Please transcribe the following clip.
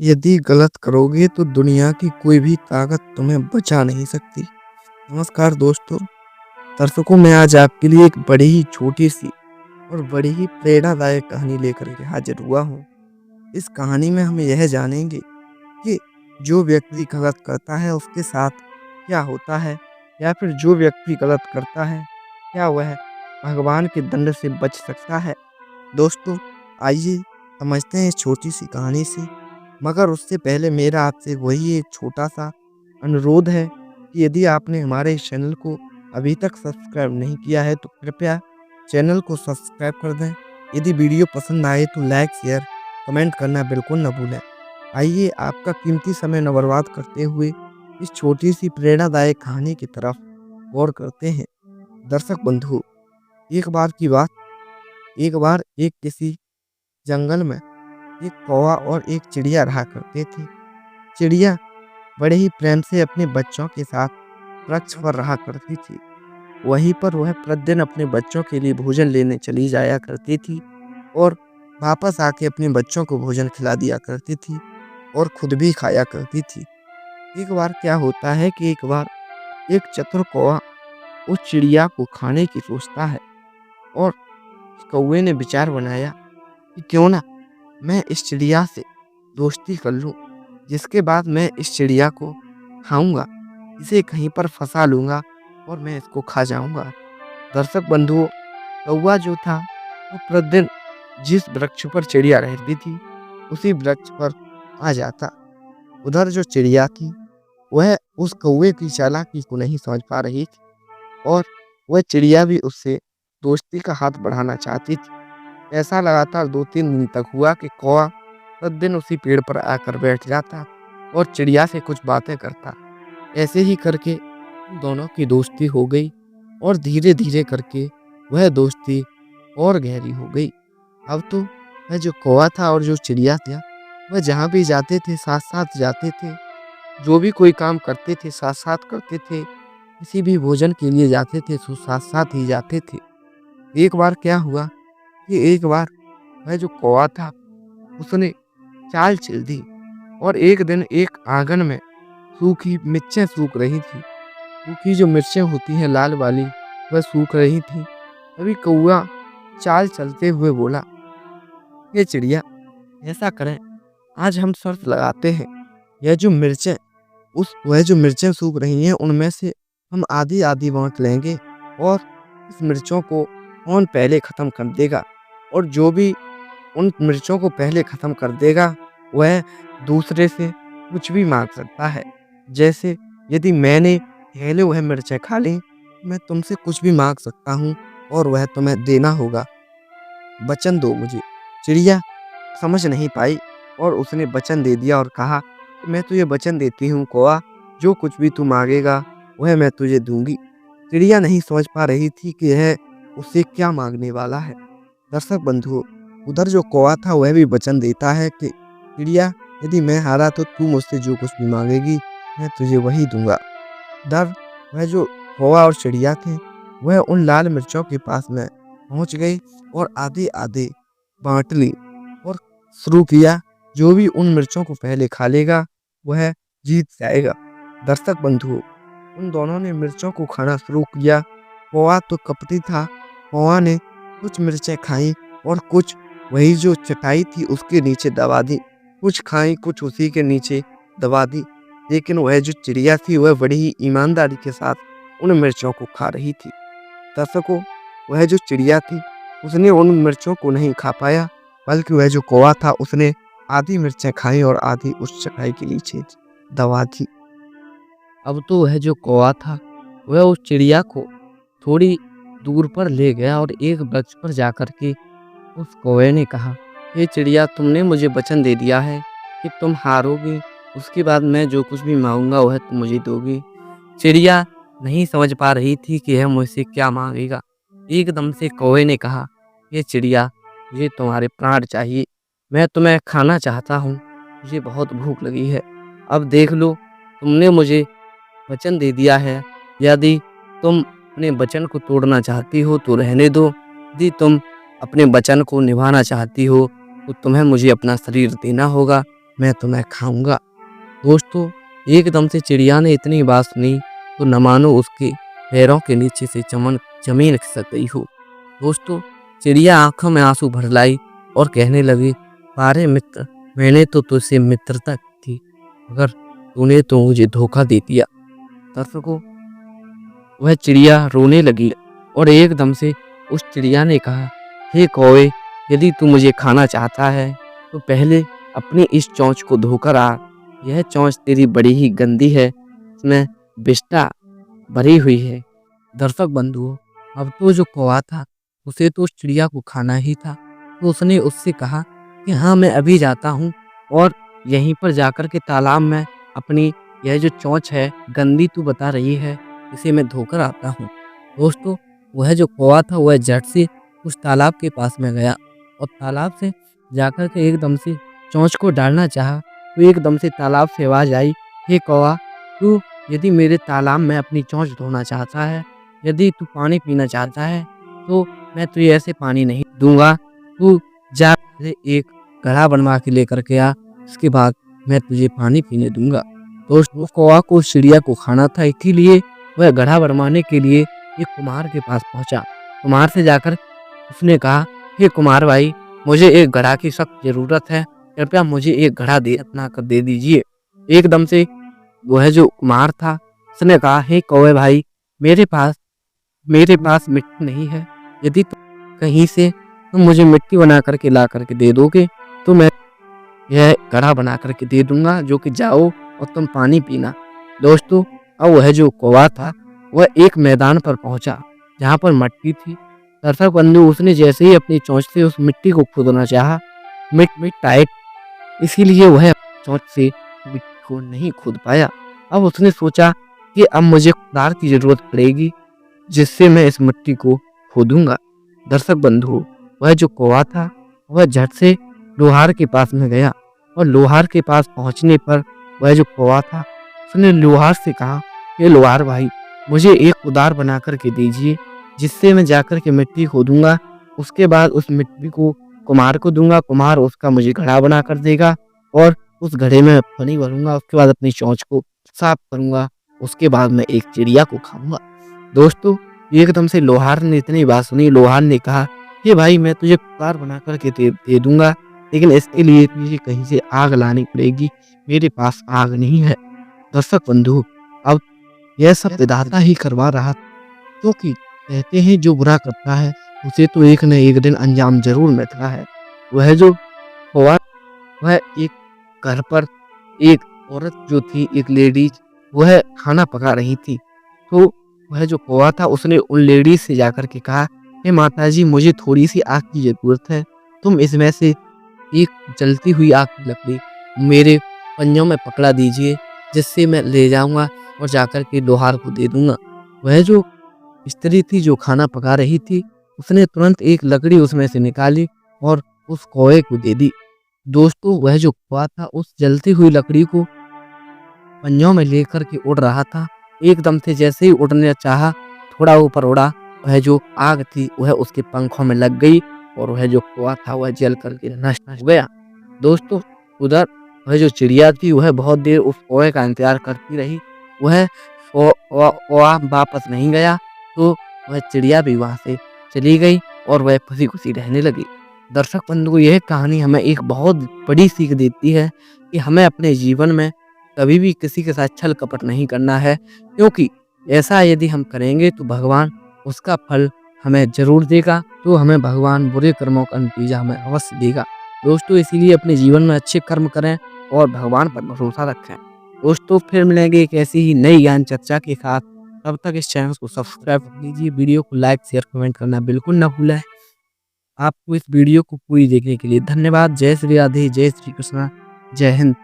यदि गलत करोगे तो दुनिया की कोई भी ताकत तुम्हें बचा नहीं सकती। नमस्कार दोस्तों, दर्शकों मैं आज आपके लिए एक बड़ी ही छोटी-सी और बड़ी ही प्रेरणादायक कहानी लेकर के हाज़िर हुआ हूँ। इस कहानी में हम यह जानेंगे कि जो व्यक्ति गलत करता है उसके साथ क्या होता है? या फिर जो व्यक्ति गलत करता है, क्या वह भगवान के दंड से बच सकता है? दोस्तों, आइए समझते हैं इस छोटी-सी कहानी से। मगर उससे पहले मेरा आपसे वही एक छोटा-सा अनुरोध है कि यदि आपने हमारे इस चैनल को अभी तक सब्सक्राइब नहीं किया है तो कृपया चैनल को सब्सक्राइब कर दें। यदि वीडियो पसंद आए तो लाइक, शेयर, कमेंट करना बिल्कुल ना भूलें। आइए आपका कीमती समय न बर्बाद करते हुए इस छोटी-सी प्रेरणादायक कहानी की तरफ गौर करते हैं। दर्शक बंधु, एक बार की बात, एक बार एक किसी जंगल में एक कौवा और एक चिड़िया रहा करते थे। चिड़िया बड़े ही प्रेम से अपने बच्चों के साथ वृक्ष पर रहा करती थी। वहीं पर वह प्रतिदिन अपने बच्चों के लिए भोजन लेने चली जाया करती थी और वापस आके अपने बच्चों को भोजन खिला दिया करती थी और खुद भी खाया करती थी। एक बार क्या होता है कि एक बार एक चतुर कौवा उस चिड़िया को खाने की सोचता है और कौवे ने विचार बनाया कि क्यों ना मैं इस चिड़िया से दोस्ती कर लूं, जिसके बाद मैं इस चिड़िया को खाऊंगा, इसे कहीं पर फंसा लूंगा और मैं इसको खा जाऊंगा। दर्शक बंधुओं, कौवा जो था वो प्रतिदिन जिस वृक्ष पर चिड़िया रहती थी उसी वृक्ष पर आ जाता। उधर जो चिड़िया थी वह उस कौवे की चालाकी को नहीं समझ पा रही थी और वह चिड़िया भी उससे दोस्ती का हाथ बढ़ाना चाहती थी। ऐसा लगातार 2-3 दिन तक हुआ कि कौवा प्रतिदिन उसी पेड़ पर आकर बैठ जाता और चिड़िया से कुछ बातें करता। ऐसे ही करके उन दोनों की दोस्ती हो गई और धीरे-धीरे करके वह दोस्ती और गहरी हो गई। अब तो वह जो कौवा था और जो चिड़िया था, वह जहाँ भी जाते थे साथ-साथ जाते थे। जो भी कोई काम करते थे साथ-साथ करते थे। किसी भी भोजन के लिए जाते थे तो साथ-साथ ही जाते थे। एक बार क्या हुआ कि एक बार वह जो कौवा था उसने चाल चल दी और एक दिन एक आंगन में सूखी मिर्चें सूख रही थी। सूखी जो मिर्चें होती हैं लाल वाली, वह सूख रही थी। तभी कौवा चाल चलते हुए बोला, ये चिड़िया, ऐसा करें, आज हम शर्त लगाते हैं, यह जो मिर्चें वह जो मिर्चें सूख रही हैं उनमें से हम आधी आधी बांट लेंगे और इस मिर्चों को कौन पहले ख़त्म कर देगा और जो भी उन मिर्चों को पहले ख़त्म कर देगा वह दूसरे से कुछ भी मांग सकता है। जैसे यदि मैंने पहले वह मिर्चें खा ली, मैं तुमसे कुछ भी मांग सकता हूँ और वह तुम्हें देना होगा। वचन दो मुझे। चिड़िया समझ नहीं पाई और उसने वचन दे दिया और कहा, मैं तुझे वचन देती हूँ कौवा, जो कुछ भी तू मांगेगा वह मैं तुझे दूंगी। चिड़िया नहीं समझ पा रही थी कि यह उससे क्या मांगने वाला है। दर्शक बंधुओं, उधर जो कौवा था वह भी वचन देता है कि चिड़िया, यदि मैं हारा तो तू मुझसे जो कुछ भी मांगेगी मैं तुझे वही दूंगा। डर वह जो कौवा और चिड़िया थे वह उन लाल मिर्चों के पास में पहुंच गई और आधे आधे बांट ली और शुरू किया, जो भी उन मिर्चों को पहले खा लेगा वह जीत जाएगा। दर्शक बंधुओं, उन दोनों ने मिर्चों को खाना शुरू किया। कौवा तो कपटी था। कौवा ने कुछ मिर्चें खाई और कुछ वही जो चटाई थी उसके नीचे दबा दी। कुछ खाई, कुछ उसी के नीचे दबा दी। लेकिन वह जो चिड़िया थी वह बड़ी ही ईमानदारी के साथ उन मिर्चों को खा रही थी। दर्शकों, वह जो चिड़िया थी उसने उन मिर्चों को नहीं खा पाया, बल्कि वह जो कौवा था उसने आधी मिर्चें खाई और आधी उस चटाई के नीचे दबा दी। अब तो वह जो कौवा था वह उस चिड़िया को थोड़ी दूर पर ले गया और एक वृक्ष पर जाकर के उस कौवे ने कहा, ये चिड़िया, तुमने मुझे वचन दे दिया है कि तुम हारोगी, उसके बाद मैं जो कुछ भी मांगूंगा वह तुम मुझे दोगी। चिड़िया नहीं समझ पा रही थी कि यह मुझसे क्या मांगेगा। एकदम से कौवे ने कहा, ये चिड़िया, मुझे तुम्हारे प्राण चाहिए, मैं तुम्हें खाना चाहता हूँ, मुझे बहुत भूख लगी है। अब देख लो, तुमने मुझे वचन दे दिया है, यदि तुम अपने वचन को तोड़ना चाहती हो तो रहने दो, यदि तुम अपने वचन को निभाना चाहती हो तो तुम्हें मुझे अपना शरीर देना होगा। मैं तुम्हें खाऊंगा। दोस्तों, एकदम से चिड़िया ने इतनी बात सुनी तो न मानो उसके पैरों के नीचे से जमीन खिसक गई हो। दोस्तों, चिड़िया आंखों में आंसू भर लाई और कहने लगी, अरे मित्र, मैंने तो तुझसे मित्रता की थी, मगर तूने तो मुझे धोखा दे दिया। दर्शकों, वह चिड़िया रोने लगी और एकदम से उस चिड़िया ने कहा, हे कौवे, यदि तू मुझे खाना चाहता है तो पहले अपनी इस चोंच को धोकर आ। यह चोंच तेरी बड़ी ही गंदी है, इसमें विष्ठा भरी हुई है। दर्शक बंधुओं, अब तो जो कौवा था उसे तो उस चिड़िया को खाना ही था, तो उसने उससे कहा कि हाँ, मैं अभी जाता हूँ और यहीं पर जाकर के तालाब में अपनी यह जो चोंच है गंदी तू बता रही है, इसे मैं धोकर आता हूँ। दोस्तों, वह जो कौवा था वह झट से उस तालाब के पास में गया और तालाब से जाकर के एकदम से चोंच को डालना चाहा तो एकदम से तालाब से आवाज आई, हे कौवा, तू यदि मेरे तालाब में अपनी चोंच धोना चाहता है, यदि तू पानी पीना चाहता है तो मैं तुझे ऐसे पानी नहीं दूंगा। तू जा पहले एक घड़ा बनवा के लेकर के आ, उसके बाद मैं तुझे पानी पीने दूंगा। दोस्तों, कौवा को उस चिड़िया को खाना था, इसीलिए वह घड़ा बनवाने के लिए एक कुम्हार के पास पहुंचा। कुम्हार से जाकर उसने कहा, हे कुम्हार भाई, मुझे एक घड़ा की सख्त जरूरत है, कृपया मुझे एक घड़ा बना कर दे दीजिए। एकदम से वह जो कुम्हार था उसने कहा, हे कौवे भाई, मेरे पास मिट्टी नहीं है, यदि कहीं से तुम मुझे मिट्टी बना करके ला करके दे दोगे तो मैं यह घड़ा बना करके दे दूंगा, जो कि जाओ और तुम पानी पीना। दोस्तों, अब वह जो कौवा था वह एक मैदान पर पहुंचा जहां पर मिट्टी थी। दर्शक बंधु, उसने जैसे ही अपनी चोंच से उस मिट्टी को खोदना चाहा, मिट्टी टाइट, इसीलिए वह चोंच से मिट्टी को नहीं खोद पाया। अब उसने सोचा कि अब मुझे कुदार की जरूरत पड़ेगी, जिससे मैं इस मिट्टी को खोदूंगा। दर्शक बंधु, वह जो कौवा था वह झट से लोहार के पास में गया और लोहार के पास पहुंचने पर वह जो कौवा था उसने लोहार से कहा, ये लोहार भाई, मुझे एक कुदार बना करके दीजिए, जिससे मैं जाकर के मिट्टी खोदूंगा, उसके बाद उस मिट्टी को कुम्हार को दूंगा, कुम्हार उसका मुझे घड़ा बना कर देगा और उस घड़े में पानी भरूंगा, उसके बाद अपनी चोंच को साफ करूंगा, उसके बाद मैं एक चिड़िया को खाऊंगा। दोस्तों, एकदम से लोहार ने इतनी बात सुनी, लोहार ने कहा, हे भाई, मैं तुझे कुदार बना करके दे दूंगा, लेकिन इसके लिए तुझे कहीं से आग लानी पड़ेगी, मेरे पास आग नहीं है। दर्शक बंधु, अब यह सब विधाता ही करवा रहा था, क्योंकि कहते हैं जो बुरा करता है उसे तो एक न एक दिन अंजाम जरूर मिलता है। वह जो कौवा, वह एक घर पर एक औरत जो थी, एक लेडीज, वह खाना पका रही थी, तो वह जो कौवा था उसने उन लेडीज से जाकर के कहा, हे माताजी, मुझे थोड़ी सी आग की जरूरत है, तुम इसमें से एक जलती हुई आग की लकड़ी मेरे पंजों में पकड़ा दीजिए, जिससे मैं ले जाऊंगा और जाकर के लोहार को दे दूंगा। वह जो स्त्री थी जो खाना पका रही थी, उसने तुरंत एक लकड़ी उसमें से निकाली और उस कौवे को दे दी। दोस्तों, वह जो कौवा था उस जलती हुई लकड़ी को पंजों में लेकर के उड़ रहा था। एकदम से जैसे ही उड़ने चाहा, थोड़ा ऊपर उड़ा, वह जो आग थी वह उसके पंखों में लग गई और वह जो कौवा था वह जल करके नष्ट हो गया। दोस्तों, उधर वह जो चिड़िया थी वह बहुत देर उस कौवे का इंतजार करती रही। वह कौवा वापस नहीं गया तो वह चिड़िया भी वहां से चली गई और वह खुशी खुशी रहने लगी। दर्शक बंधु, यह कहानी हमें एक बहुत बड़ी सीख देती है कि हमें अपने जीवन में कभी भी किसी के साथ छल कपट नहीं करना है, क्योंकि ऐसा यदि हम करेंगे तो भगवान उसका फल हमें जरूर देगा, तो हमें भगवान बुरे कर्मों का नतीजा हमें अवश्य देगा। दोस्तों, इसीलिए अपने जीवन में अच्छे कर्म करें और भगवान पर भरोसा रखें। दोस्तों, फिर मिलेंगे एक ऐसी ही नई ज्ञान चर्चा के साथ। तब तक इस चैनल को सब्सक्राइब कीजिए, वीडियो को लाइक शेयर कमेंट करना बिल्कुल न भूलें। आपको इस वीडियो को पूरी देखने के लिए धन्यवाद। जय श्री राधे, जय श्री कृष्णा, जय हिंद।